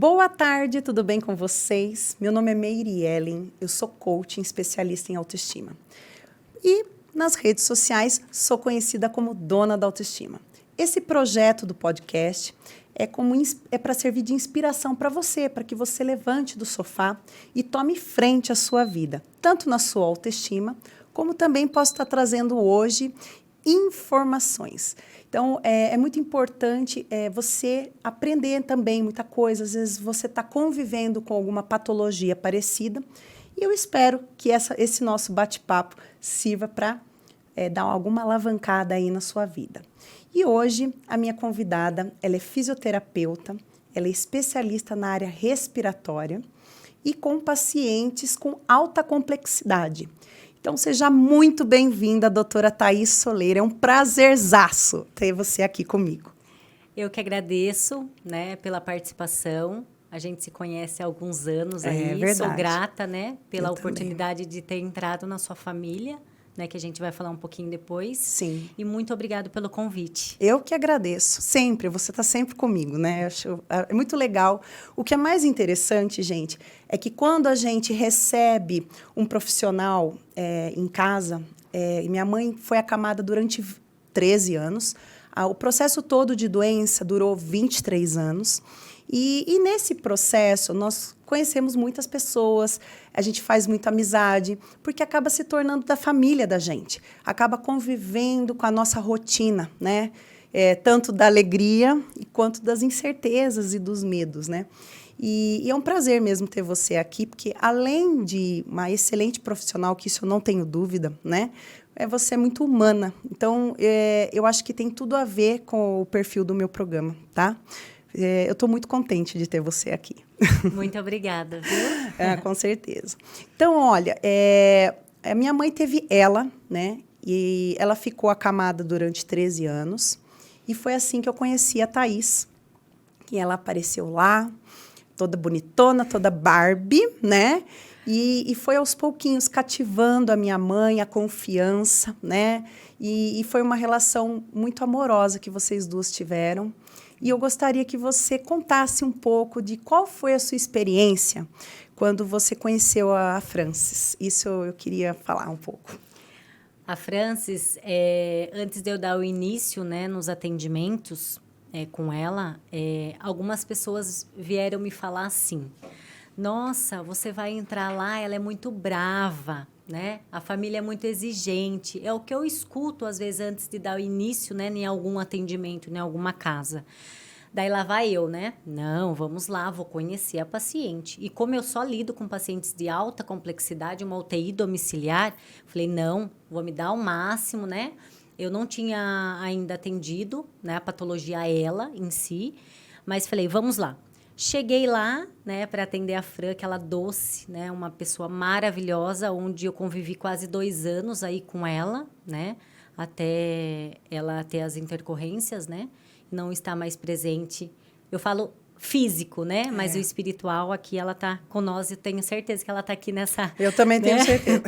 Boa tarde, tudo bem com vocês? Meu nome é Meire Ellen, eu sou coaching especialista em autoestima. E nas redes sociais sou conhecida como Dona da Autoestima. Esse projeto do podcast é para servir de inspiração para você, para que você levante do sofá e tome frente à sua vida, tanto na sua autoestima, como também posso estar trazendo hoje informações. Então, é muito importante você aprender também muita coisa. Às vezes, você está convivendo com alguma patologia parecida e eu espero que esse nosso bate-papo sirva para dar alguma alavancada aí na sua vida. E hoje, a minha convidada, ela é fisioterapeuta, ela é especialista na área respiratória e com pacientes com alta complexidade. Então, seja muito bem-vinda, doutora Thaís Soleira. É um prazerzaço ter você aqui comigo. Eu que agradeço, né, pela participação. A gente se conhece há alguns anos aí. É verdade. Sou grata, né, pela Eu oportunidade de ter entrado na sua família, né, que a gente vai falar um pouquinho depois. Sim. E muito obrigado pelo convite. Eu que agradeço. Sempre. Você está sempre comigo, né? É muito legal. O que é mais interessante, gente, é que quando a gente recebe um profissional em casa, minha mãe foi acamada durante 13 anos. O processo todo de doença durou 23 anos. E nesse processo, nós conhecemos muitas pessoas, a gente faz muita amizade, porque acaba se tornando da família da gente, acaba convivendo com a nossa rotina, né? Tanto da alegria quanto das incertezas e dos medos, né? E é um prazer mesmo ter você aqui, porque além de uma excelente profissional, que isso eu não tenho dúvida, né? Você é muito humana. Então, eu acho que tem tudo a ver com o perfil do meu programa, tá? Eu estou muito contente de ter você aqui. Muito obrigada, viu? Com certeza. Então, olha, a minha mãe teve ela, né? E ela ficou acamada durante 13 anos. E foi assim que eu conheci a Thaís. E ela apareceu lá, toda bonitona, toda Barbie, né? E foi aos pouquinhos cativando a minha mãe, a confiança, né? E foi uma relação muito amorosa que vocês duas tiveram. E eu gostaria que você contasse um pouco de qual foi a sua experiência quando você conheceu a Frances. Isso eu queria falar um pouco. A Frances, antes de eu dar o início, né, nos atendimentos com ela, algumas pessoas vieram me falar assim: nossa, você vai entrar lá, ela é muito brava, né? A família é muito exigente. É o que eu escuto, às vezes, antes de dar o início, né, em algum atendimento, em alguma casa. Daí lá vai eu, né? Não, vamos lá, vou conhecer a paciente. E como eu só lido com pacientes de alta complexidade, uma UTI domiciliar, falei, não, vou me dar o máximo, né? Eu não tinha ainda atendido, né, a patologia a ela em si, mas falei, vamos lá. Cheguei lá, né, para atender a Fran, aquela doce, né, uma pessoa maravilhosa, onde eu convivi quase 2 anos aí com ela, né, até ela ter as intercorrências, né, não está mais presente. Eu falo físico, né, mas o espiritual aqui, ela tá com nós e tenho certeza que ela tá aqui nessa... Eu também tenho certeza.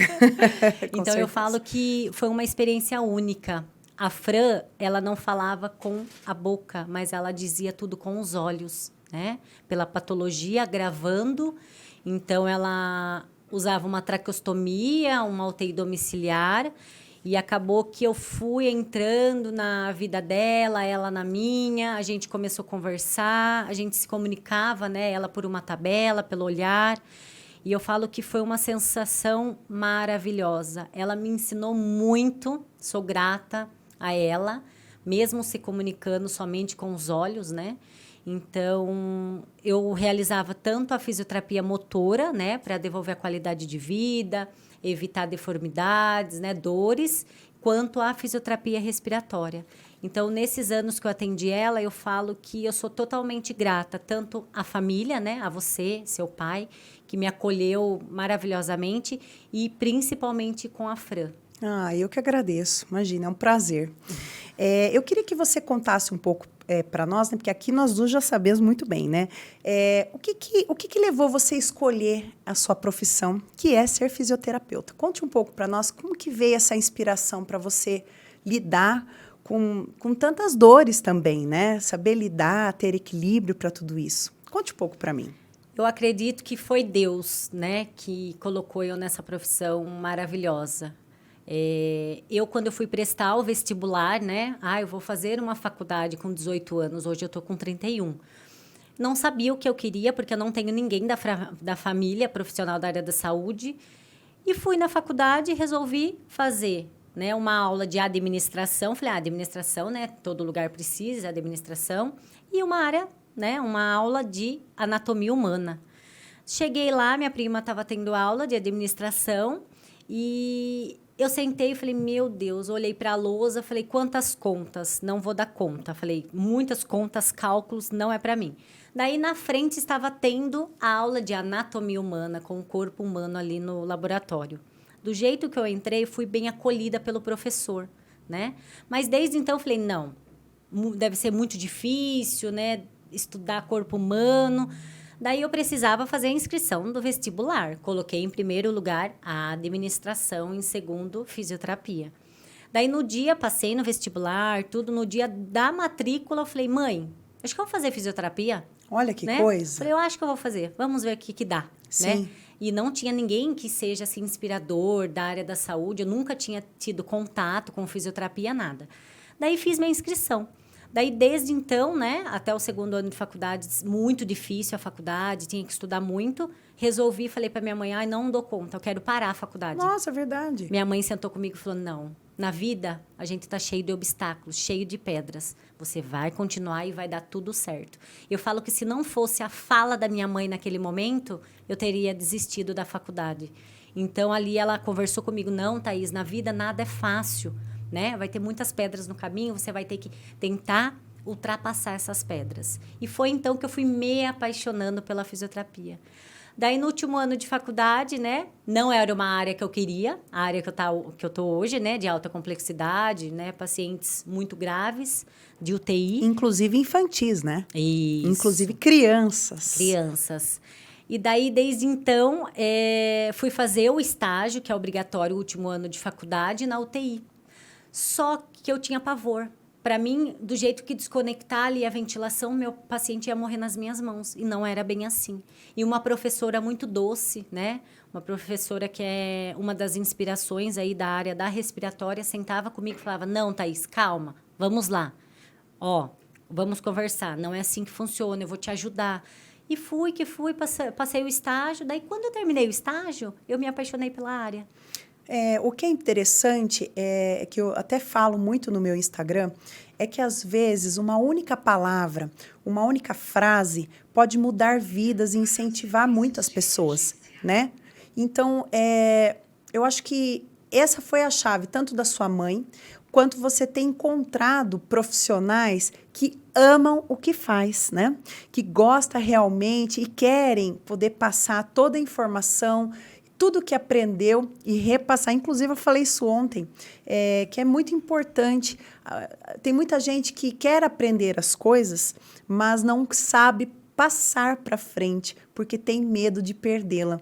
Então, certeza. Eu falo que foi uma experiência única. A Fran, ela não falava com a boca, mas ela dizia tudo com os olhos, né? Pela patologia agravando, então ela usava uma traqueostomia, uma UTI domiciliar, e acabou que eu fui entrando na vida dela, ela na minha, a gente começou a conversar, a gente se comunicava, né? Ela por uma tabela, pelo olhar, e eu falo que foi uma sensação maravilhosa. Ela me ensinou muito, sou grata a ela, mesmo se comunicando somente com os olhos, né? Então, eu realizava tanto a fisioterapia motora, né, para devolver a qualidade de vida, evitar deformidades, né, dores, quanto a fisioterapia respiratória. Então, nesses anos que eu atendi ela, eu falo que eu sou totalmente grata, tanto à família, né, a você, seu pai, que me acolheu maravilhosamente, e principalmente com a Fran. Eu que agradeço. Imagina, é um prazer. Eu queria que você contasse um pouco para nós, né, porque aqui nós duas já sabemos muito bem, né? O que levou você a escolher a sua profissão, que é ser fisioterapeuta? Conte um pouco para nós como que veio essa inspiração para você lidar com tantas dores também, né? Saber lidar, ter equilíbrio para tudo isso. Conte um pouco para mim. Eu acredito que foi Deus, né, que colocou eu nessa profissão maravilhosa. Quando eu fui prestar o vestibular, né, eu vou fazer uma faculdade com 18 anos, hoje eu estou com 31. Não sabia o que eu queria, porque eu não tenho ninguém da família profissional da área da saúde. E fui na faculdade e resolvi fazer, né, uma aula de administração. Falei, administração, né, todo lugar precisa, administração. E uma área, né, uma aula de anatomia humana. Cheguei lá, minha prima estava tendo aula de administração e eu sentei e falei, meu Deus, olhei para a lousa, falei, quantas contas? Não vou dar conta. Falei, muitas contas, cálculos, não é para mim. Daí, na frente, estava tendo a aula de anatomia humana, com o corpo humano ali no laboratório. Do jeito que eu entrei, fui bem acolhida pelo professor, né? Mas, desde então, eu falei, não, deve ser muito difícil, né? Estudar corpo humano. Daí, eu precisava fazer a inscrição do vestibular. Coloquei em primeiro lugar a administração, em segundo, fisioterapia. Daí, no dia, passei no vestibular, tudo. No dia da matrícula, eu falei, mãe, acho que eu vou fazer fisioterapia. Olha que né? coisa. Falei, eu acho que eu vou fazer. Vamos ver o que dá. Sim. Né? E não tinha ninguém que seja assim, inspirador da área da saúde. Eu nunca tinha tido contato com fisioterapia, nada. Daí, fiz minha inscrição. Daí, desde então, né, até o segundo ano de faculdade, muito difícil a faculdade, tinha que estudar muito. Resolvi, falei para minha mãe, não dou conta, eu quero parar a faculdade. Nossa, é verdade. Minha mãe sentou comigo e falou, não, na vida a gente está cheio de obstáculos, cheio de pedras. Você vai continuar e vai dar tudo certo. Eu falo que se não fosse a fala da minha mãe naquele momento, eu teria desistido da faculdade. Então, ali ela conversou comigo, não, Thaís, na vida nada é fácil. Né? Vai ter muitas pedras no caminho, você vai ter que tentar ultrapassar essas pedras. E foi então que eu fui me apaixonando pela fisioterapia. Daí, no último ano de faculdade, né? Não era uma área que eu queria, a área que eu tô hoje, né? De alta complexidade, né? Pacientes muito graves, de UTI. Inclusive infantis, né? Isso. Inclusive crianças. Crianças. E daí, desde então, fui fazer o estágio, que é obrigatório, o último ano de faculdade, na UTI. Só que eu tinha pavor. Para mim, do jeito que desconectar ali a ventilação, meu paciente ia morrer nas minhas mãos. E não era bem assim. E uma professora muito doce, né? Uma professora que é uma das inspirações aí da área da respiratória, sentava comigo e falava, não, Thaís, calma, vamos lá. Vamos conversar. Não é assim que funciona, eu vou te ajudar. E fui, passei o estágio. Daí, quando eu terminei o estágio, eu me apaixonei pela área. O que é interessante, que eu até falo muito no meu Instagram, é que às vezes uma única palavra, uma única frase pode mudar vidas e incentivar muitas pessoas, né? Então, eu acho que essa foi a chave, tanto da sua mãe, quanto você ter encontrado profissionais que amam o que faz, né? Que gostam realmente e querem poder passar toda a informação, tudo que aprendeu e repassar. Inclusive, eu falei isso ontem, que é muito importante. Tem muita gente que quer aprender as coisas, mas não sabe passar para frente, porque tem medo de perdê-la.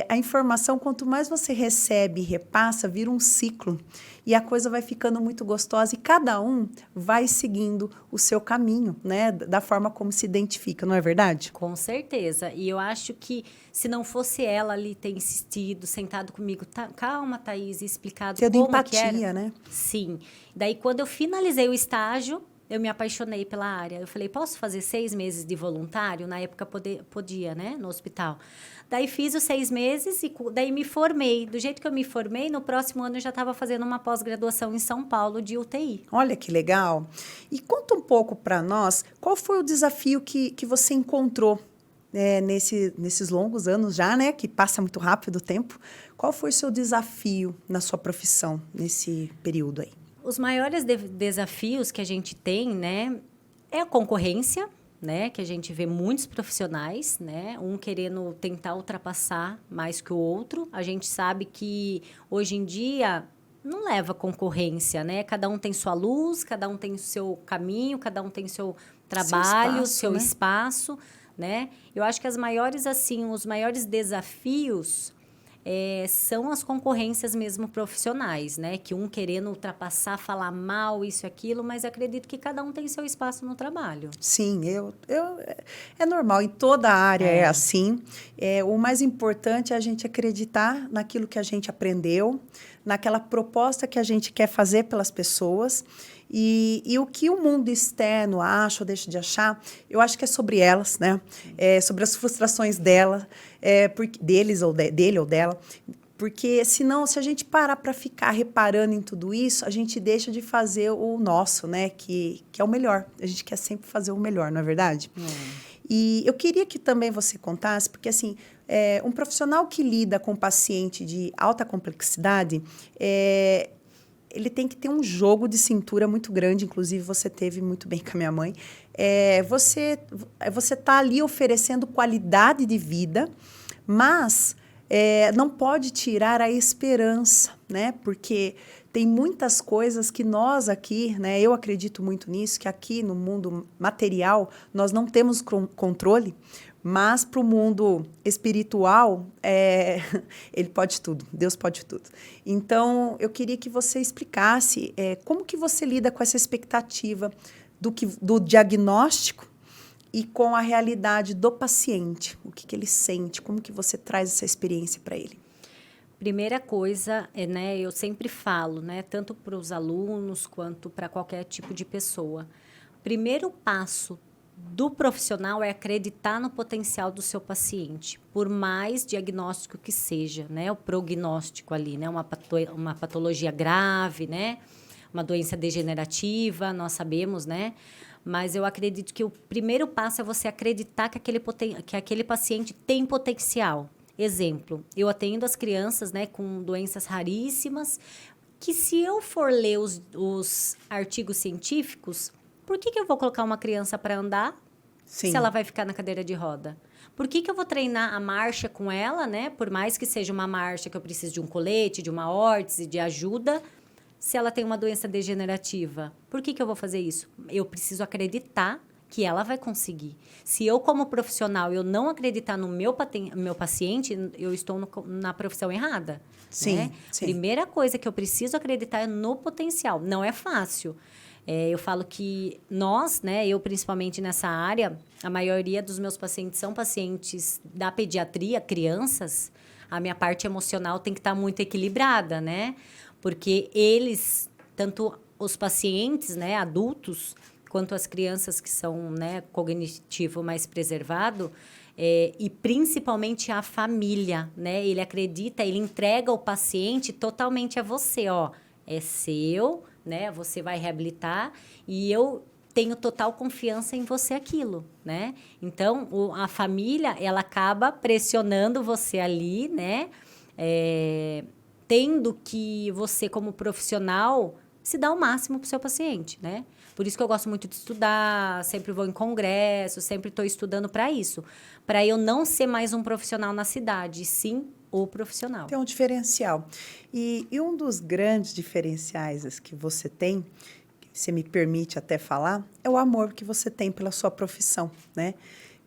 A informação, quanto mais você recebe e repassa, vira um ciclo. E a coisa vai ficando muito gostosa e cada um vai seguindo o seu caminho, né? Da forma como se identifica, não é verdade? Com certeza. E eu acho que se não fosse ela ali ter insistido, sentado comigo, calma, Thaís, explicado Tendo como empatia, que era. né? Sim. Daí, quando eu finalizei o estágio, eu me apaixonei pela área. Eu falei, posso fazer 6 meses de voluntário? Na época podia, né? No hospital. Daí fiz os 6 meses e daí me formei. Do jeito que eu me formei, no próximo ano eu já estava fazendo uma pós-graduação em São Paulo de UTI. Olha que legal. E conta um pouco para nós, qual foi o desafio que você encontrou nesses longos anos já, né? Que passa muito rápido o tempo. Qual foi o seu desafio na sua profissão nesse período aí? Os maiores desafios que a gente tem, né? É a concorrência, né, que a gente vê muitos profissionais, né, um querendo tentar ultrapassar mais que o outro. A gente sabe que hoje em dia não leva concorrência, né? Cada um tem sua luz, cada um tem o seu caminho, cada um tem seu trabalho, seu espaço, né? Eu acho que os maiores desafios são as concorrências mesmo profissionais, né? Que um querendo ultrapassar, falar mal, isso e aquilo, mas acredito que cada um tem seu espaço no trabalho. Sim, é normal, em toda a área é assim. O mais importante é a gente acreditar naquilo que a gente aprendeu, naquela proposta que a gente quer fazer pelas pessoas. E o que o mundo externo acha ou deixa de achar, eu acho que é sobre elas, né? Sobre as frustrações dela, dele ou dela. Porque, senão, se a gente parar para ficar reparando em tudo isso, a gente deixa de fazer o nosso, né? Que é o melhor. A gente quer sempre fazer o melhor, não é verdade? E eu queria que também você contasse, porque, assim, um profissional que lida com paciente de alta complexidade, ele tem que ter um jogo de cintura muito grande, inclusive você teve muito bem com a minha mãe. Você está ali oferecendo qualidade de vida, mas não pode tirar a esperança, né? Porque tem muitas coisas que nós aqui, né? Eu acredito muito nisso, que aqui no mundo material nós não temos controle, mas para o mundo espiritual, ele pode tudo, Deus pode tudo. Então, eu queria que você explicasse como que você lida com essa expectativa do diagnóstico e com a realidade do paciente. O que ele sente, como que você traz essa experiência para ele? Primeira coisa, né, eu sempre falo, né, tanto para os alunos quanto para qualquer tipo de pessoa. Primeiro passo do profissional é acreditar no potencial do seu paciente, por mais diagnóstico que seja, né? O prognóstico ali, né? Uma patologia grave, né? Uma doença degenerativa, nós sabemos, né? Mas eu acredito que o primeiro passo é você acreditar que aquele paciente tem potencial. Exemplo, eu atendo as crianças, né, com doenças raríssimas, que se eu for ler os artigos científicos, por que eu vou colocar uma criança para andar se ela vai ficar na cadeira de roda? Por que eu vou treinar a marcha com ela, né? Por mais que seja uma marcha que eu preciso de um colete, de uma órtese, de ajuda, se ela tem uma doença degenerativa? Por que eu vou fazer isso? Eu preciso acreditar que ela vai conseguir. Se eu, como profissional, eu não acreditar no meu paciente, eu estou na profissão errada. Sim, né? sim. Primeira coisa que eu preciso acreditar é no potencial. Não é fácil. Eu falo que nós, né, eu principalmente nessa área, a maioria dos meus pacientes são pacientes da pediatria, crianças. A minha parte emocional tem que estar muito equilibrada, né? Porque eles, tanto os pacientes, né, adultos, quanto as crianças que são, né, cognitivo mais preservado, e principalmente a família, né? Ele acredita, ele entrega o paciente totalmente a você, ó. É seu, né? Você vai reabilitar e eu tenho total confiança em você aquilo, né? Então, a família, ela acaba pressionando você ali, né? Tendo que você, como profissional, se dar o máximo para o seu paciente, né? Por isso que eu gosto muito de estudar, sempre vou em congressos, sempre estou estudando para isso. Para eu não ser mais um profissional na cidade, sim o profissional. Tem um diferencial. E um dos grandes diferenciais que você tem, que você me permite até falar, é o amor que você tem pela sua profissão, né?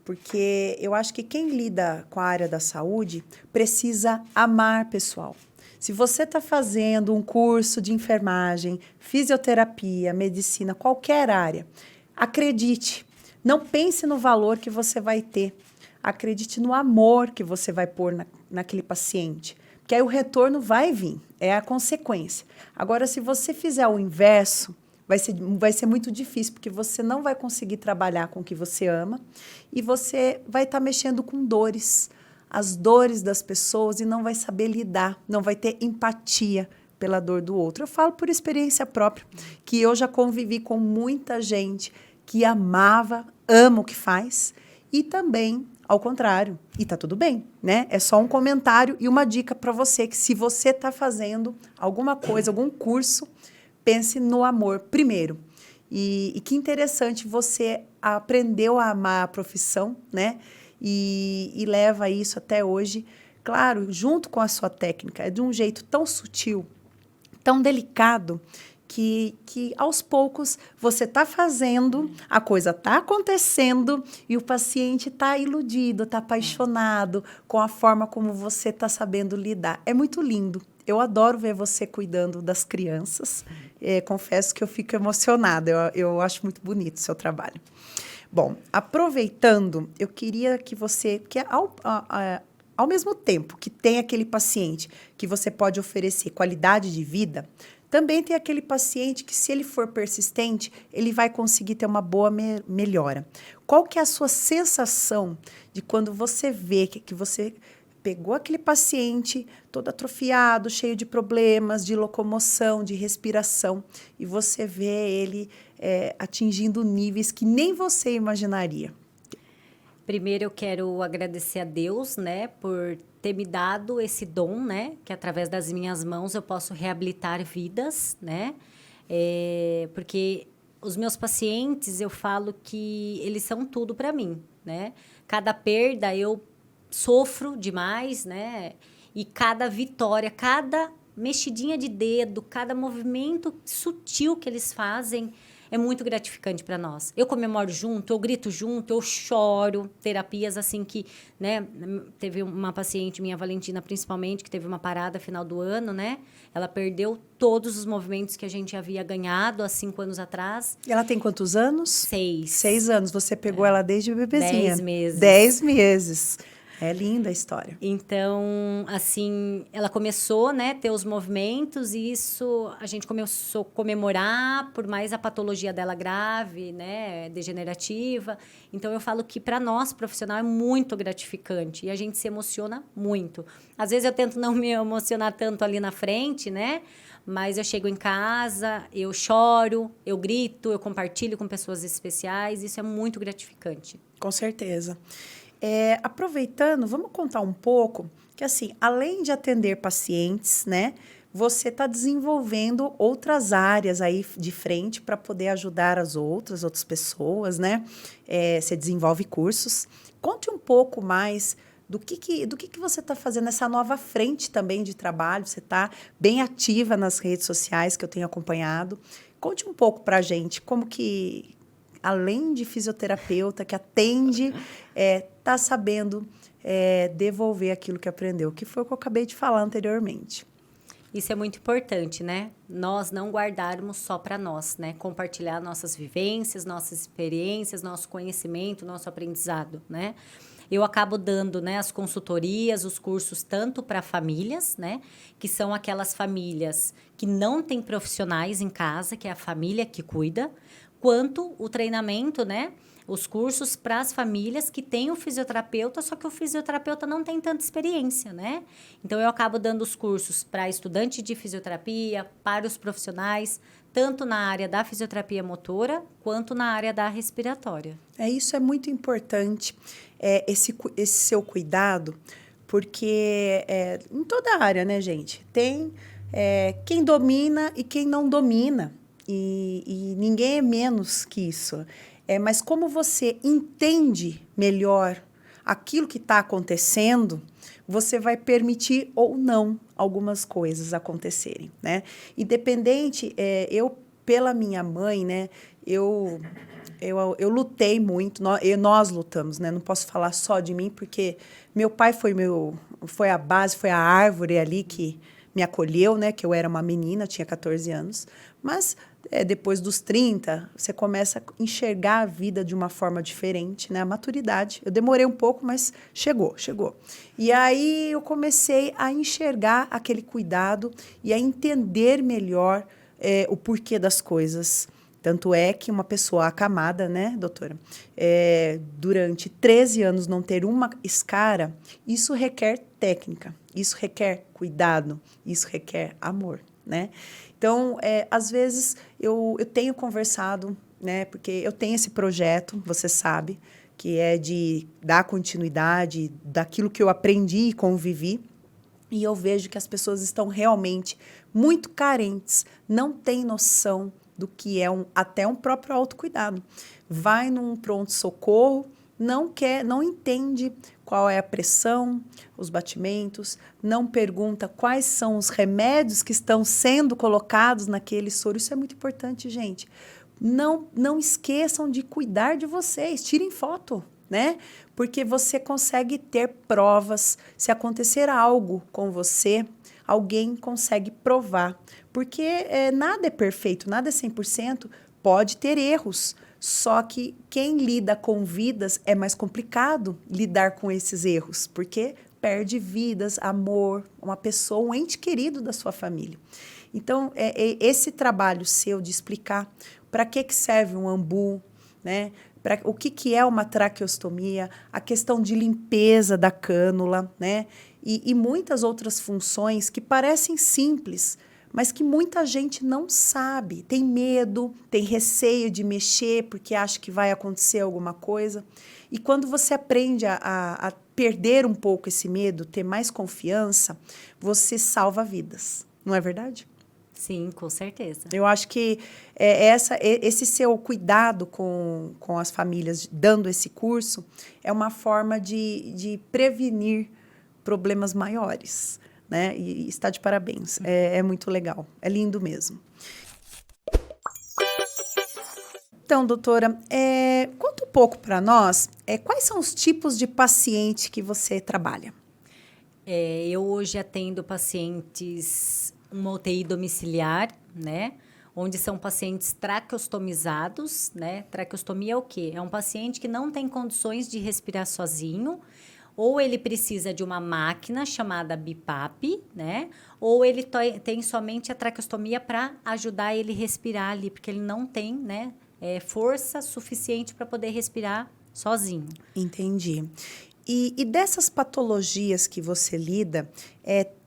Porque eu acho que quem lida com a área da saúde precisa amar pessoal. Se você está fazendo um curso de enfermagem, fisioterapia, medicina, qualquer área, acredite. Não pense no valor que você vai ter. Acredite no amor que você vai pôr naquele paciente. Porque aí o retorno vai vir, é a consequência. Agora, se você fizer o inverso, vai ser muito difícil, porque você não vai conseguir trabalhar com o que você ama e você vai estar mexendo com dores, as dores das pessoas, e não vai saber lidar, não vai ter empatia pela dor do outro. Eu falo por experiência própria, que eu já convivi com muita gente que ama o que faz, e também ao contrário. E tá tudo bem, né? É só um comentário e uma dica para você, que se você está fazendo alguma coisa, algum curso, pense no amor primeiro. E que interessante, você aprendeu a amar a profissão, né? E leva isso até hoje, claro, junto com a sua técnica. É de um jeito tão sutil, tão delicado, que aos poucos você está fazendo, a coisa está acontecendo e o paciente está iludido, está apaixonado com a forma como você está sabendo lidar. É muito lindo. Eu adoro ver você cuidando das crianças. Confesso que eu fico emocionada. Eu acho muito bonito o seu trabalho. Bom, aproveitando, eu queria que você... Ao mesmo tempo que tem aquele paciente que você pode oferecer qualidade de vida, também tem aquele paciente que, se ele for persistente, ele vai conseguir ter uma boa melhora. Qual que é a sua sensação de quando você vê que você pegou aquele paciente todo atrofiado, cheio de problemas, de locomoção, de respiração, e você vê ele atingindo níveis que nem você imaginaria? Primeiro, eu quero agradecer a Deus, né, por ter me dado esse dom, né, que através das minhas mãos eu posso reabilitar vidas, né, porque os meus pacientes, eu falo que eles são tudo para mim, né, cada perda eu sofro demais, né, e cada vitória, cada mexidinha de dedo, cada movimento sutil que eles fazem é muito gratificante para nós. Eu comemoro junto, eu grito junto, eu choro. Terapias assim que, né? Teve uma paciente, minha Valentina principalmente, que teve uma parada final do ano, né? Ela perdeu todos os movimentos que a gente havia ganhado há 5 anos atrás. E ela tem quantos anos? 6. 6 anos. Você pegou ela desde bebezinha. 10 meses. 10 meses. É linda a história. Então, assim, ela começou, né, ter os movimentos e isso a gente começou a comemorar, por mais a patologia dela grave, né, degenerativa. Então, eu falo que para nós, profissional, é muito gratificante e a gente se emociona muito. Às vezes eu tento não me emocionar tanto ali na frente, né, mas eu chego em casa, eu choro, eu grito, eu compartilho com pessoas especiais, isso é muito gratificante. Com certeza. Aproveitando, vamos contar um pouco que, assim, além de atender pacientes, né, você está desenvolvendo outras áreas aí de frente para poder ajudar as outras pessoas, né? Você desenvolve cursos. Conte um pouco mais do que você está fazendo nessa nova frente também de trabalho. Você está bem ativa nas redes sociais, que eu tenho acompanhado. Conte um pouco para a gente como que, além de fisioterapeuta que atende, está sabendo devolver aquilo que aprendeu, que foi o que eu acabei de falar anteriormente. Isso é muito importante, né? Nós não guardarmos só para nós, né? Compartilhar nossas vivências, nossas experiências, nosso conhecimento, nosso aprendizado, né? Eu acabo dando, né, as consultorias, os cursos tanto para famílias, né, que são aquelas famílias que não têm profissionais em casa, que é a família que cuida, quanto o treinamento, né, os cursos para as famílias que têm o fisioterapeuta, só que o fisioterapeuta não tem tanta experiência, né? Então, eu acabo dando os cursos para estudante de fisioterapia, para os profissionais, tanto na área da fisioterapia motora, quanto na área da respiratória. Isso é muito importante, esse seu cuidado, porque em toda a área, né, gente? Tem quem domina e quem não domina, e ninguém é menos que isso. Mas como você entende melhor aquilo que está acontecendo, você vai permitir ou não algumas coisas acontecerem, né? Independente, eu, pela minha mãe, né, eu lutei muito, nós lutamos, né? Não posso falar só de mim, porque meu pai foi a base, foi a árvore ali que me acolheu, né? Que eu era uma menina, tinha 14 anos, mas depois dos 30, você começa a enxergar a vida de uma forma diferente, né? A maturidade. Eu demorei um pouco, mas chegou. E aí eu comecei a enxergar aquele cuidado e a entender melhor o porquê das coisas. Tanto é que uma pessoa acamada, né, doutora, durante 13 anos não ter uma escara, isso requer técnica, isso requer cuidado, isso requer amor, né? Então, às vezes, eu tenho conversado, né, porque eu tenho esse projeto, você sabe, que é de dar continuidade daquilo que eu aprendi e convivi, e eu vejo que as pessoas estão realmente muito carentes, não têm noção do que é até um próprio autocuidado. Vai num pronto-socorro, não entende qual é a pressão, os batimentos, não pergunta quais são os remédios que estão sendo colocados naquele soro. Isso é muito importante, gente. Não esqueçam de cuidar de vocês. Tirem foto, né? Porque você consegue ter provas. Se acontecer algo com você, alguém consegue provar. Porque nada é perfeito, nada é 100%. Pode ter erros. Só que quem lida com vidas é mais complicado lidar com esses erros, porque perde vidas, amor, uma pessoa, um ente querido da sua família. Então, esse trabalho seu de explicar para que serve um ambu, né? O que é uma traqueostomia, a questão de limpeza da cânula, né? E muitas outras funções que parecem simples, mas que muita gente não sabe, tem medo, tem receio de mexer porque acha que vai acontecer alguma coisa. E quando você aprende a perder um pouco esse medo, ter mais confiança, você salva vidas, não é verdade? Sim, com certeza. Eu acho que esse seu cuidado com as famílias, dando esse curso, é uma forma de prevenir problemas maiores. Né? E está de parabéns. É muito legal. É lindo mesmo. Então, doutora, conta um pouco para nós quais são os tipos de paciente que você trabalha. Eu hoje atendo pacientes, uma UTI domiciliar, né? Onde são pacientes traqueostomizados, né? Traqueostomia é o quê? É um paciente que não tem condições de respirar sozinho, ou ele precisa de uma máquina chamada BiPAP, né? Ou ele tem somente a traqueostomia para ajudar ele a respirar ali, porque ele não tem, né, força suficiente para poder respirar sozinho. Entendi. E dessas patologias que você lida,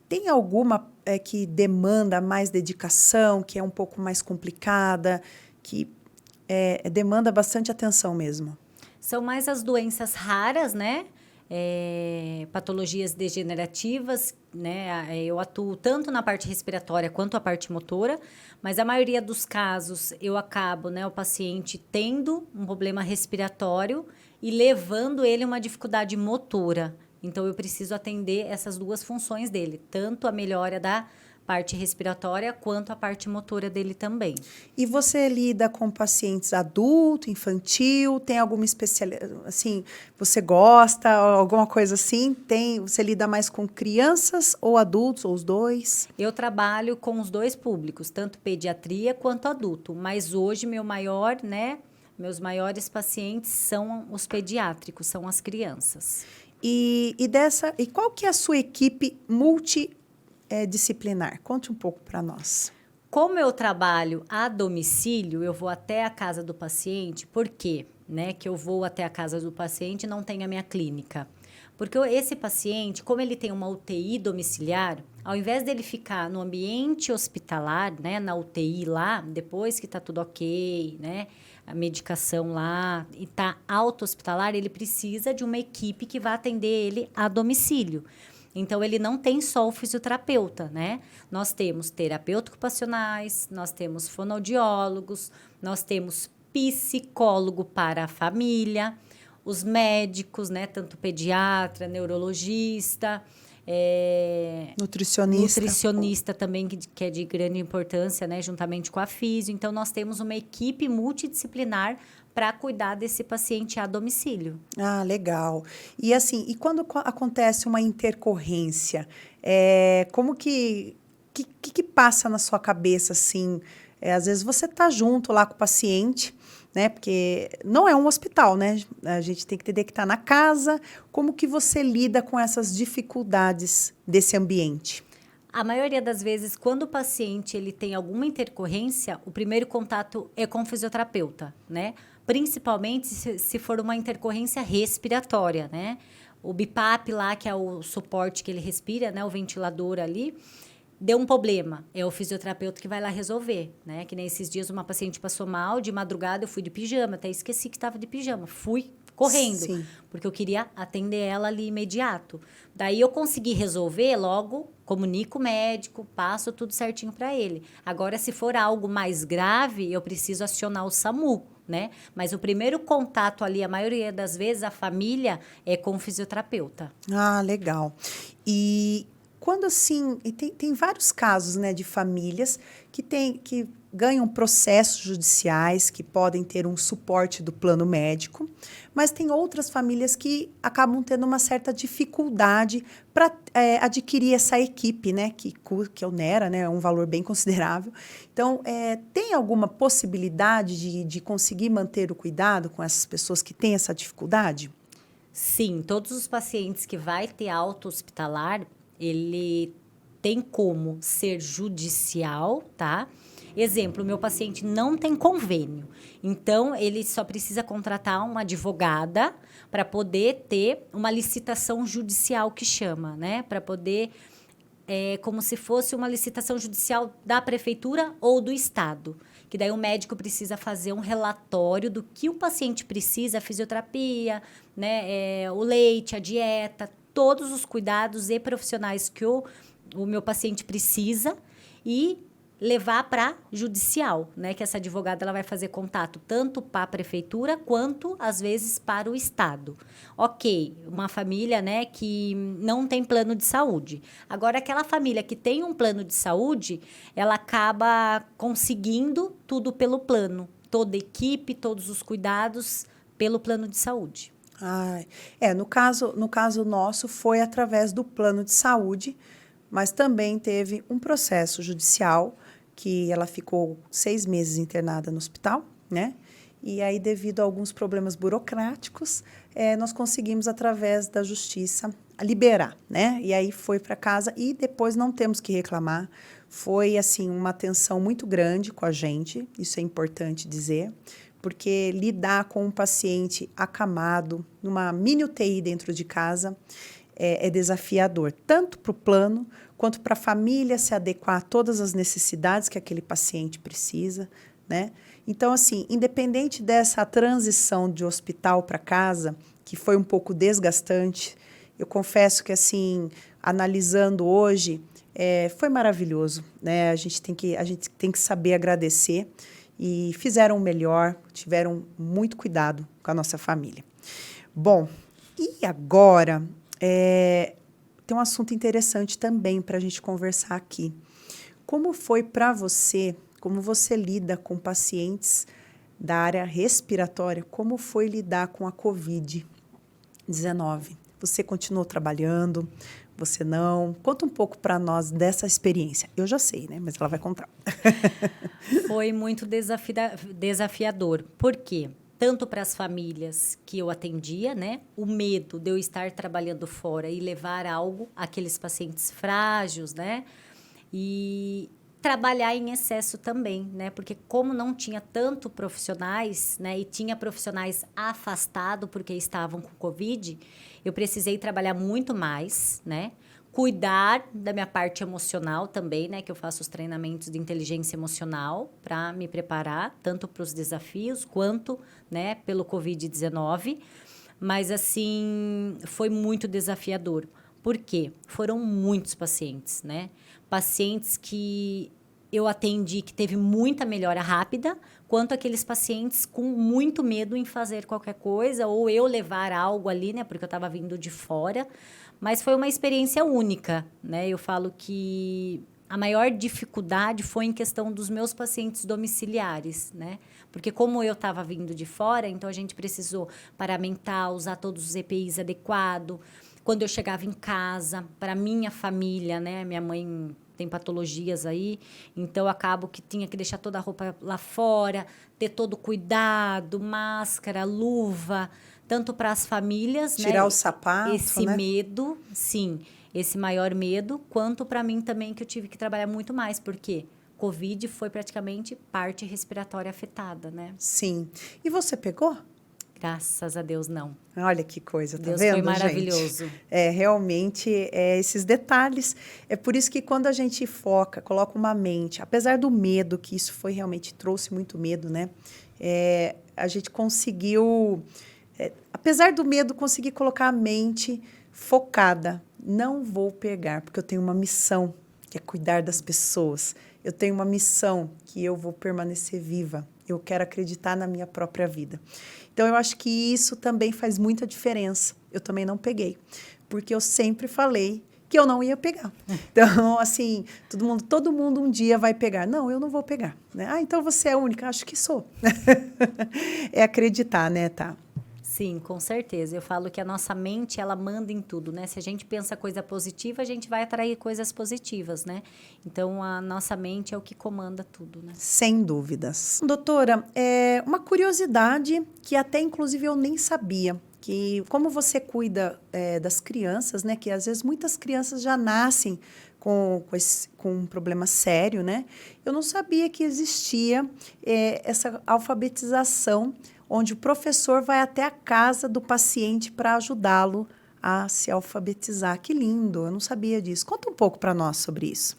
tem alguma que demanda mais dedicação, que é um pouco mais complicada, que demanda bastante atenção mesmo? São mais as doenças raras, né? Patologias degenerativas, né? Eu atuo tanto na parte respiratória quanto a parte motora, mas a maioria dos casos eu acabo, né, o paciente tendo um problema respiratório e levando ele a uma dificuldade motora. Então, eu preciso atender essas duas funções dele, tanto a melhora da parte respiratória quanto a parte motora dele também. E você lida com pacientes adulto, infantil? Tem alguma especialidade, assim, você gosta, alguma coisa assim? Você lida mais com crianças ou adultos, ou os dois? Eu trabalho com os dois públicos, tanto pediatria quanto adulto, mas hoje meus maiores pacientes são os pediátricos, são as crianças. E qual que é a sua equipe multidisciplinar? Conte um pouco para nós. Como eu trabalho a domicílio, eu vou até a casa do paciente. Por quê? Né, que eu vou até a casa do paciente e não tenho a minha clínica. Porque esse paciente, como ele tem uma UTI domiciliar, ao invés dele ficar no ambiente hospitalar, né, na UTI lá, depois que está tudo ok, né, a medicação lá, e está auto-hospitalar, ele precisa de uma equipe que vá atender ele a domicílio. Então, ele não tem só o fisioterapeuta, né? Nós temos terapeutas ocupacionais, nós temos fonoaudiólogos, nós temos psicólogo para a família, os médicos, né? Tanto pediatra, neurologista, nutricionista também, que é de grande importância, né? Juntamente com a físio. Então, nós temos uma equipe multidisciplinar para cuidar desse paciente a domicílio. Ah, legal. E assim, e quando acontece uma intercorrência, como que passa na sua cabeça, assim? Às vezes você está junto lá com o paciente, né? Porque não é um hospital, né? A gente tem que entender que está na casa. Como que você lida com essas dificuldades desse ambiente? A maioria das vezes, quando o paciente ele tem alguma intercorrência, o primeiro contato é com o fisioterapeuta, né? Principalmente se for uma intercorrência respiratória, né? O BiPAP lá, que é o suporte que ele respira, né? O ventilador ali, deu um problema. É o fisioterapeuta que vai lá resolver, né? Que nem esses dias uma paciente passou mal, de madrugada eu fui de pijama, até esqueci que estava de pijama. Fui correndo, sim, porque eu queria atender ela ali imediato. Daí eu consegui resolver, logo comunico o médico, passo tudo certinho para ele. Agora, se for algo mais grave, eu preciso acionar o SAMU, né? Mas o primeiro contato ali, a maioria das vezes, a família é com o fisioterapeuta. Ah, legal. E quando assim, e tem vários casos, né, de famílias que ganham processos judiciais, que podem ter um suporte do plano médico, mas tem outras famílias que acabam tendo uma certa dificuldade para adquirir essa equipe, né, que onera, né, é um valor bem considerável. Então, tem alguma possibilidade de conseguir manter o cuidado com essas pessoas que têm essa dificuldade? Sim, todos os pacientes que vai ter alta hospitalar, ele tem como ser judicial, tá? Exemplo, o meu paciente não tem convênio, então ele só precisa contratar uma advogada para poder ter uma licitação judicial que chama, né? Para poder, como se fosse uma licitação judicial da prefeitura ou do estado. Que daí o médico precisa fazer um relatório do que o paciente precisa, a fisioterapia, né, o leite, a dieta, todos os cuidados e profissionais que o meu paciente precisa e levar para judicial, né, que essa advogada ela vai fazer contato tanto para a prefeitura quanto, às vezes, para o estado. Ok, uma família, né, que não tem plano de saúde. Agora, aquela família que tem um plano de saúde, ela acaba conseguindo tudo pelo plano. Toda a equipe, todos os cuidados pelo plano de saúde. No caso nosso foi através do plano de saúde, mas também teve um processo judicial que ela ficou 6 meses internada no hospital, né? E aí, devido a alguns problemas burocráticos, nós conseguimos, através da justiça, liberar, né? E aí foi para casa e depois não temos que reclamar. Foi, assim, uma atenção muito grande com a gente, isso é importante dizer, porque lidar com um paciente acamado, numa mini UTI dentro de casa, é desafiador, tanto para o plano, quanto para a família se adequar a todas as necessidades que aquele paciente precisa, né? Então, assim, independente dessa transição de hospital para casa, que foi um pouco desgastante, eu confesso que, assim, analisando hoje, foi maravilhoso, né? A gente tem que saber agradecer e fizeram o melhor, tiveram muito cuidado com a nossa família. Bom, e agora tem um assunto interessante também para a gente conversar aqui. Como foi para você, como você lida com pacientes da área respiratória, como foi lidar com a Covid-19? Você continuou trabalhando? Você não? Conta um pouco para nós dessa experiência. Eu já sei, né? Mas ela vai contar. Foi muito desafiador. Por quê? Tanto para as famílias que eu atendia, né? O medo de eu estar trabalhando fora e levar algo àqueles pacientes frágeis, né? E trabalhar em excesso também, né? Porque como não tinha tanto profissionais, né? E tinha profissionais afastados porque estavam com Covid, eu precisei trabalhar muito mais, né? Cuidar da minha parte emocional também, né? Que eu faço os treinamentos de inteligência emocional para me preparar, tanto para os desafios quanto, né, pelo Covid-19. Mas, assim, foi muito desafiador. Por quê? Foram muitos pacientes, né? Pacientes que eu atendi que teve muita melhora rápida, quanto aqueles pacientes com muito medo em fazer qualquer coisa, ou eu levar algo ali, né? Porque eu estava vindo de fora. Mas foi uma experiência única, né? Eu falo que a maior dificuldade foi em questão dos meus pacientes domiciliares, né? Porque como eu estava vindo de fora, então a gente precisou paramentar, usar todos os EPIs adequados. Quando eu chegava em casa, para minha família, né? Minha mãe tem patologias aí, então eu acabo que tinha que deixar toda a roupa lá fora, ter todo o cuidado, máscara, luva, tanto para as famílias, tirar né? o sapato, Esse né? medo, sim, esse maior medo, quanto para mim também que eu tive que trabalhar muito mais, porque Covid foi praticamente parte respiratória afetada, né? Sim. E você pegou? Graças a Deus, não. Olha que coisa, tá Deus vendo, foi maravilhoso. gente? Realmente, esses detalhes. É por isso que quando a gente foca, coloca uma mente, apesar do medo, que isso foi realmente, trouxe muito medo, né? A gente conseguiu, apesar do medo, conseguir colocar a mente focada. Não vou pegar, porque eu tenho uma missão, que é cuidar das pessoas. Eu tenho uma missão que eu vou permanecer viva. eu quero acreditar na minha própria vida. Então, eu acho que isso também faz muita diferença. Eu também não peguei, porque eu sempre falei que eu não ia pegar. Então, assim, todo mundo um dia vai pegar. Não, eu não vou pegar. Né? Ah, então você é a única? Acho que sou. É acreditar, né, Tá? Sim, com certeza. Eu falo que a nossa mente, ela manda em tudo, né? Se a gente pensa coisa positiva, a gente vai atrair coisas positivas, né? Então, a nossa mente é o que comanda tudo, né? Sem dúvidas. Doutora, uma curiosidade que até, inclusive, eu nem sabia. Que como você cuida das crianças, né? Que às vezes muitas crianças já nascem com um problema sério, né? Eu não sabia que existia essa alfabetização, onde o professor vai até a casa do paciente para ajudá-lo a se alfabetizar. Que lindo, eu não sabia disso. Conta um pouco para nós sobre isso.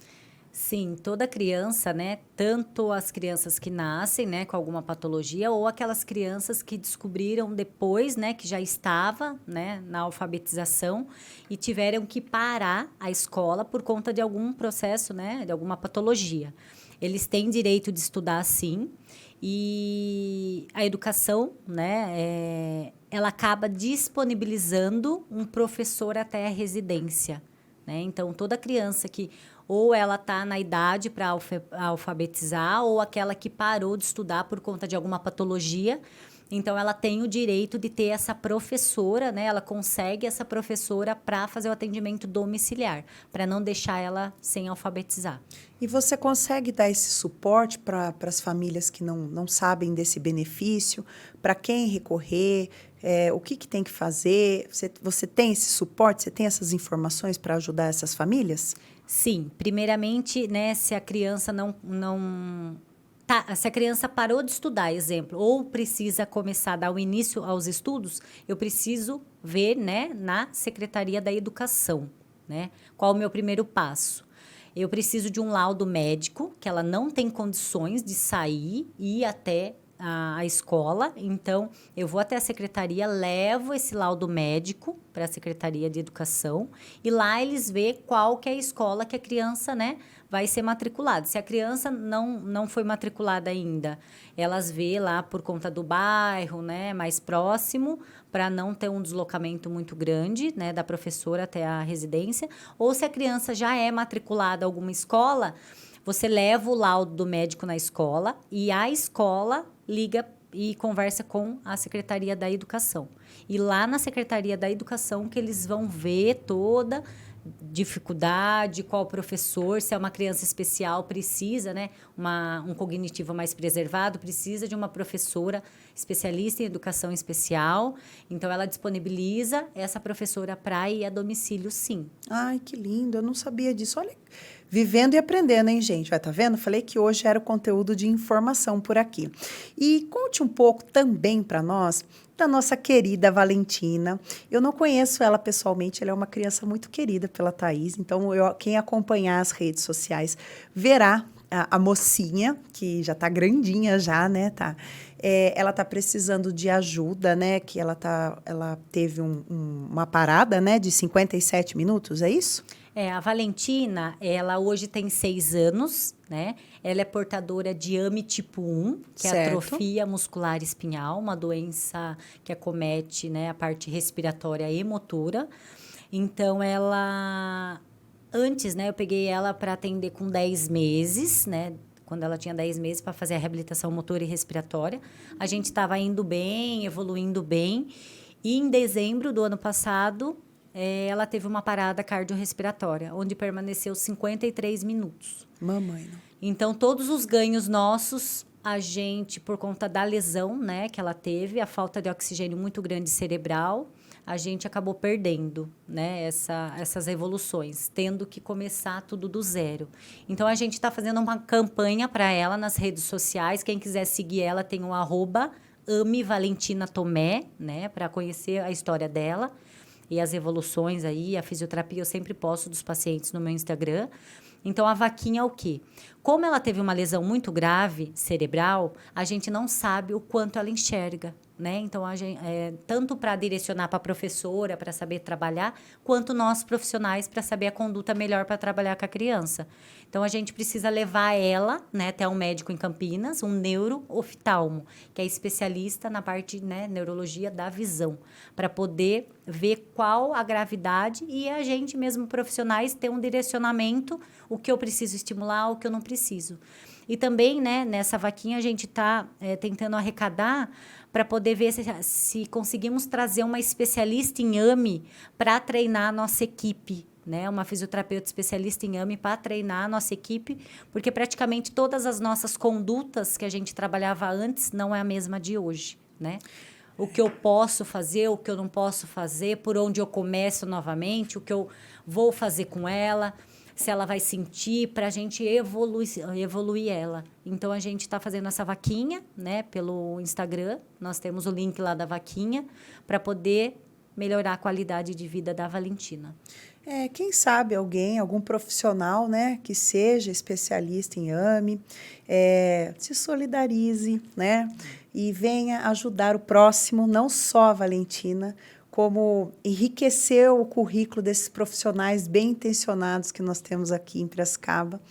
Sim, toda criança, né? Tanto as crianças que nascem, né, com alguma patologia, ou aquelas crianças que descobriram depois, né, que já estava, né, na alfabetização e tiveram que parar a escola por conta de algum processo, né, de alguma patologia. Eles têm direito de estudar, sim, e a educação, né, ela acaba disponibilizando um professor até a residência, né? Então, toda criança que ou ela está na idade para alfabetizar, ou aquela que parou de estudar por conta de alguma patologia. Então, ela tem o direito de ter essa professora, né? Ela consegue essa professora para fazer o atendimento domiciliar, para não deixar ela sem alfabetizar. E você consegue dar esse suporte para as famílias que não sabem desse benefício? Para quem recorrer? O que tem que fazer? Você tem esse suporte? Você tem essas informações para ajudar essas famílias? Sim, primeiramente, né, se a criança se a criança parou de estudar, exemplo, ou precisa começar a dar o início aos estudos, eu preciso ver, né, na Secretaria da Educação, né, qual o meu primeiro passo. Eu preciso de um laudo médico, que ela não tem condições de sair e ir até a escola. Então, eu vou até a secretaria, levo esse laudo médico para a Secretaria de Educação e lá eles vê qual que é a escola que a criança, né, vai ser matriculada. Se a criança não foi matriculada ainda, elas vê lá por conta do bairro, né, mais próximo, para não ter um deslocamento muito grande, né, da professora até a residência. Ou se a criança já é matriculada em alguma escola, você leva o laudo do médico na escola e a escola liga e conversa com a Secretaria da Educação. E lá na Secretaria da Educação que eles vão ver toda dificuldade, qual professor, se é uma criança especial, precisa, né, um cognitivo mais preservado, precisa de uma professora especialista em educação especial. Então, ela disponibiliza essa professora para ir a domicílio, sim. Ai, que lindo, eu não sabia disso. Olha, vivendo e aprendendo, hein, gente? Vai, tá vendo? Falei que hoje era o conteúdo de informação por aqui. E conte um pouco também para nós da nossa querida Valentina. Eu não conheço ela pessoalmente, ela é uma criança muito querida pela Thaís, então quem acompanhar as redes sociais verá a mocinha, que já tá grandinha já, né, tá? Ela tá precisando de ajuda, né, que ela teve uma parada, né, de 57 minutos, é isso? A Valentina, ela hoje tem 6 anos, né? Ela é portadora de AME tipo 1, que é atrofia muscular espinhal, uma doença que acomete, né, a parte respiratória e motora. Então, antes, né, eu peguei ela para atender com 10 meses, né? Quando ela tinha 10 meses para fazer a reabilitação motora e respiratória. A gente estava indo bem, evoluindo bem. E em dezembro do ano passado, ela teve uma parada cardiorrespiratória, onde permaneceu 53 minutos. Mamãe, não. Então, todos os ganhos nossos, a gente, por conta da lesão, né, que ela teve, a falta de oxigênio muito grande cerebral, a gente acabou perdendo, né, essas evoluções, tendo que começar tudo do zero. Então, a gente está fazendo uma campanha para ela nas redes sociais. Quem quiser seguir ela, tem o @AmeValentinaTomé, né, para conhecer a história dela e as evoluções aí, a fisioterapia eu sempre posto dos pacientes no meu Instagram. Então, a vaquinha é o quê? Como ela teve uma lesão muito grave cerebral, a gente não sabe o quanto ela enxerga. né? Então, tanto para direcionar para a professora, para saber trabalhar, quanto nós profissionais para saber a conduta melhor para trabalhar com a criança. Então, a gente precisa levar ela, né, até um médico em Campinas, um neurooftalmo, que é especialista na parte, né, neurologia da visão, para poder ver qual a gravidade e a gente mesmo, profissionais, ter um direcionamento, o que eu preciso estimular, o que eu não preciso. E também, né, nessa vaquinha, a gente está tentando arrecadar para poder ver se conseguimos trazer uma especialista em AME para treinar a nossa equipe, né? Uma fisioterapeuta especialista em AME para treinar a nossa equipe, porque praticamente todas as nossas condutas que a gente trabalhava antes não é a mesma de hoje, né? O que eu posso fazer, o que eu não posso fazer, por onde eu começo novamente, o que eu vou fazer com ela, se ela vai sentir, para a gente evoluir ela. Então, a gente está fazendo essa vaquinha, né, pelo Instagram. Nós temos o link lá da vaquinha para poder melhorar a qualidade de vida da Valentina. Quem sabe algum profissional, né, que seja especialista em AME, se solidarize, né, e venha ajudar o próximo, não só a Valentina, como enriquecer o currículo desses profissionais bem intencionados que nós temos aqui em Piracicaba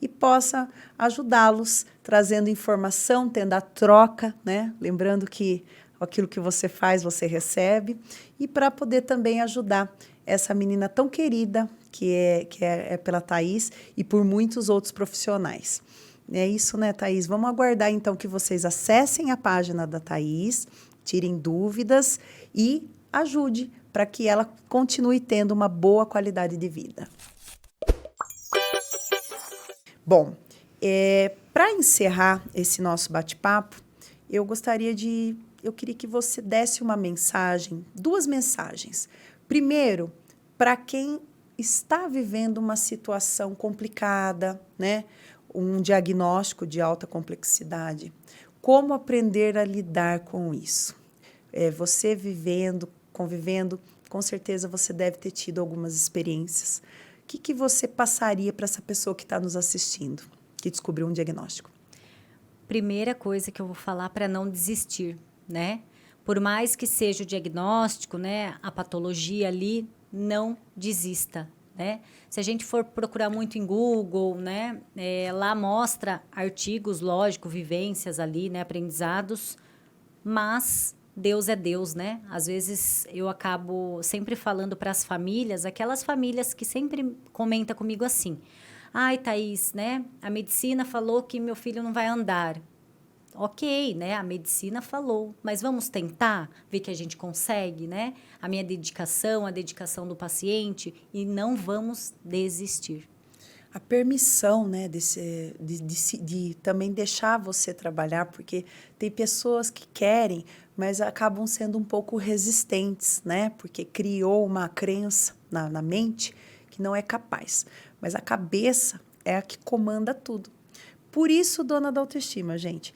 e possa ajudá-los trazendo informação, tendo a troca, né? Lembrando que aquilo que você faz, você recebe, e para poder também ajudar essa menina tão querida que é pela Thaís e por muitos outros profissionais. É isso, né, Thaís? Vamos aguardar, então, que vocês acessem a página da Thaís, tirem dúvidas e ajude para que ela continue tendo uma boa qualidade de vida. Bom, para encerrar esse nosso bate-papo, eu queria que você desse uma mensagem, 2 mensagens. Primeiro, para quem está vivendo uma situação complicada, né? Um diagnóstico de alta complexidade. Como aprender a lidar com isso? Você convivendo, com certeza você deve ter tido algumas experiências. O que você passaria para essa pessoa que está nos assistindo, que descobriu um diagnóstico? Primeira coisa que eu vou falar para não desistir, né? Por mais que seja o diagnóstico, né, a patologia ali, não desista, né? Se a gente for procurar muito em Google, né, lá mostra artigos, lógico, vivências ali, né, aprendizados, mas Deus é Deus, né? Às vezes eu acabo sempre falando para as famílias, aquelas famílias que sempre comentam comigo assim: ai, Thaís, né? A medicina falou que meu filho não vai andar. Ok, né? A medicina falou, mas vamos tentar ver que a gente consegue, né? A minha dedicação, a dedicação do paciente, e não vamos desistir. A permissão, né, de também deixar você trabalhar, porque tem pessoas que querem, mas acabam sendo um pouco resistentes, né? Porque criou uma crença na mente que não é capaz. Mas a cabeça é a que comanda tudo. Por isso, dona da autoestima, gente,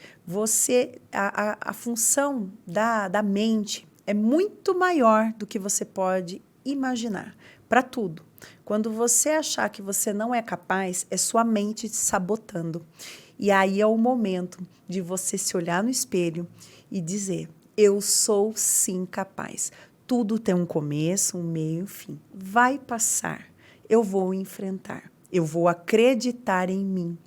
a função da mente é muito maior do que você pode imaginar, para tudo. Quando você achar que você não é capaz, é sua mente te sabotando. E aí é o momento de você se olhar no espelho e dizer: eu sou sim capaz. Tudo tem um começo, um meio e um fim. Vai passar. Eu vou enfrentar. Eu vou acreditar em mim.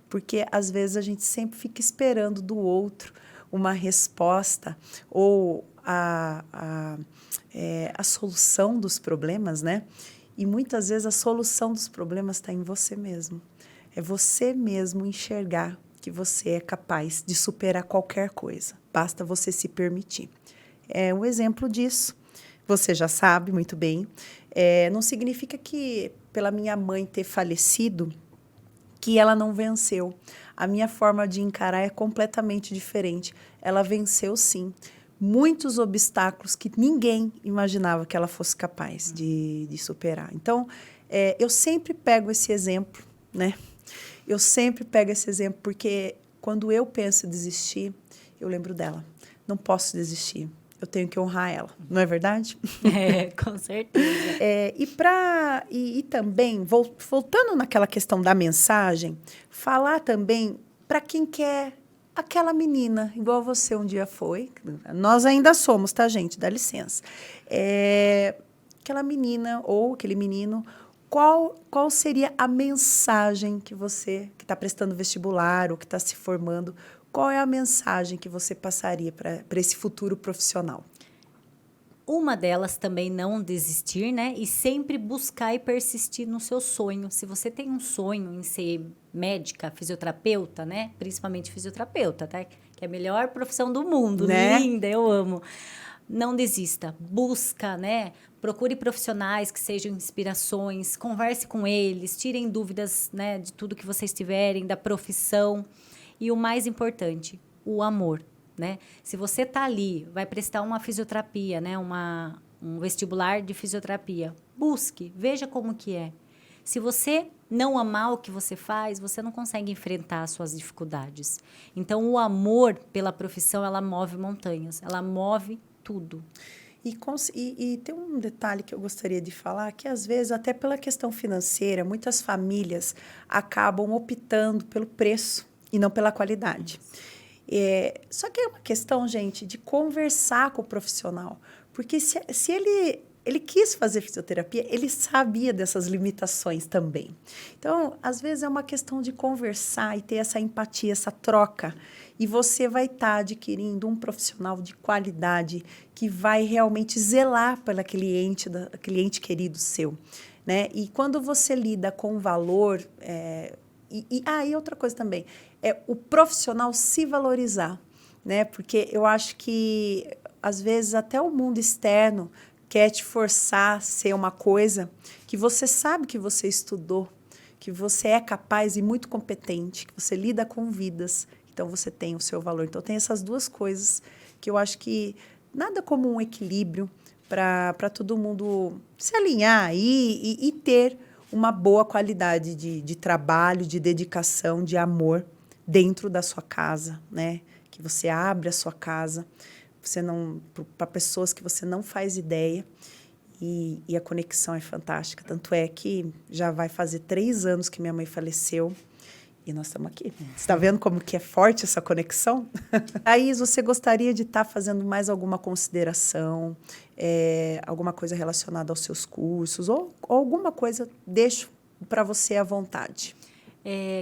Porque, às vezes, a gente sempre fica esperando do outro uma resposta ou a solução dos problemas, né? E, muitas vezes, a solução dos problemas está em você mesmo. É você mesmo enxergar que você é capaz de superar qualquer coisa. Basta você se permitir. É um exemplo disso. Você já sabe muito bem. Não significa que, pela minha mãe ter falecido, que ela não venceu. A minha forma de encarar é completamente diferente. Ela venceu, sim, muitos obstáculos que ninguém imaginava que ela fosse capaz de superar. Então, eu sempre pego esse exemplo, né? Eu sempre pego esse exemplo porque quando eu penso em desistir, eu lembro dela. Não posso desistir. Eu tenho que honrar ela, não é verdade? Com certeza. E também, voltando naquela questão da mensagem, falar também para quem quer aquela menina, igual você um dia foi, nós ainda somos, tá, gente? Dá licença. Aquela menina ou aquele menino, qual seria a mensagem que você, que está prestando vestibular ou que está se formando, qual é a mensagem que você passaria para esse futuro profissional? Uma delas também não desistir, né? E sempre buscar e persistir no seu sonho. Se você tem um sonho em ser médica, fisioterapeuta, né? Principalmente fisioterapeuta, tá? Que é a melhor profissão do mundo, né? Linda, eu amo. Não desista, busca, né? Procure profissionais que sejam inspirações, converse com eles, tirem dúvidas, né, de tudo que vocês tiverem, da profissão. E o mais importante, o amor. Né? Se você está ali, vai prestar uma fisioterapia, né? Um vestibular de fisioterapia, busque, veja como que é. Se você não amar o que você faz, você não consegue enfrentar as suas dificuldades. Então, o amor pela profissão, ela move montanhas, ela move tudo. E tem um detalhe que eu gostaria de falar, que às vezes, até pela questão financeira, muitas famílias acabam optando pelo preço e não pela qualidade. Só que é uma questão, gente, de conversar com o profissional. Porque se ele quis fazer fisioterapia, ele sabia dessas limitações também. Então, às vezes, é uma questão de conversar e ter essa empatia, essa troca. E você vai estar adquirindo um profissional de qualidade que vai realmente zelar pelo cliente querido seu. Né? E quando você lida com valor... E outra coisa também, é o profissional se valorizar, né? Porque eu acho que, às vezes, até o mundo externo quer te forçar a ser uma coisa que você sabe que você estudou, que você é capaz e muito competente, que você lida com vidas, então você tem o seu valor. Então, tem essas duas coisas que eu acho que nada como um equilíbrio para todo mundo se alinhar aí e ter uma boa qualidade de trabalho, de dedicação, de amor dentro da sua casa, né? Que você abre a sua casa, para pessoas que você não faz ideia, e a conexão é fantástica. Tanto é que já vai fazer 3 anos que minha mãe faleceu e nós estamos aqui. Você está vendo como que é forte essa conexão? Thaís, você gostaria de estar fazendo mais alguma consideração, alguma coisa relacionada aos seus cursos, ou alguma coisa, deixo para você à vontade.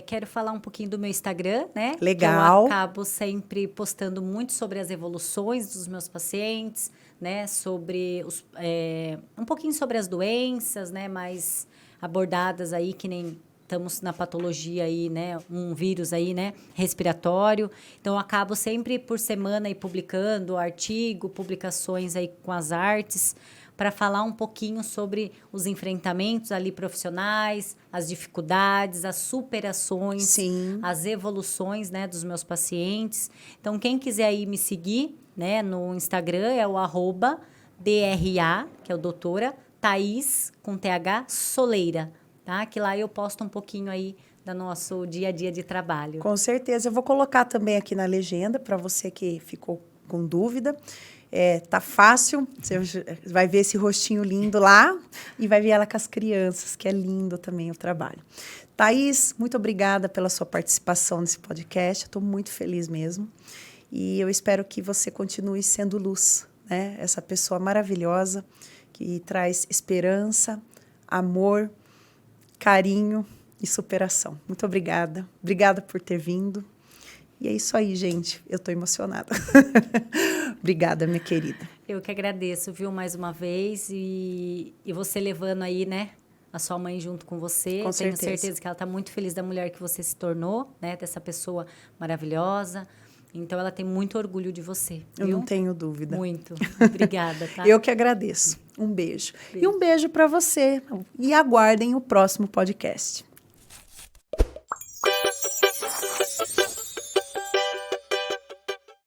Quero falar um pouquinho do meu Instagram, né? Legal. Que eu acabo sempre postando muito sobre as evoluções dos meus pacientes, né? Sobre um pouquinho sobre as doenças, né? Mais abordadas aí, que nem estamos na patologia aí, né? Um vírus aí, né? Respiratório. Então, eu acabo sempre por semana aí publicando artigo, publicações aí com as artes, para falar um pouquinho sobre os enfrentamentos ali profissionais, as dificuldades, as superações, sim, as evoluções, né, dos meus pacientes. Então, quem quiser aí me seguir, né, no Instagram é o @DRA, que é o doutora Thaís, com TH, Soleira, tá? Que lá eu posto um pouquinho aí do nosso dia a dia de trabalho. Com certeza. Eu vou colocar também aqui na legenda, para você que ficou com dúvida. Tá fácil, você vai ver esse rostinho lindo lá e vai ver ela com as crianças, que é lindo também o trabalho. Thaís, muito obrigada pela sua participação nesse podcast, eu estou muito feliz mesmo. E eu espero que você continue sendo luz, né? Essa pessoa maravilhosa que traz esperança, amor, carinho e superação. Muito obrigada. Obrigada por ter vindo. E é isso aí, gente. Eu estou emocionada. Obrigada, minha querida. Eu que agradeço, viu, mais uma vez. E você levando aí, né, a sua mãe junto com você. Com certeza. certeza. Tenho certeza que ela está muito feliz da mulher que você se tornou, né, dessa pessoa maravilhosa. Então, ela tem muito orgulho de você, viu? Eu não tenho dúvida. Muito. Obrigada, tá? Eu que agradeço. Um beijo. E um beijo para você. E aguardem o próximo podcast.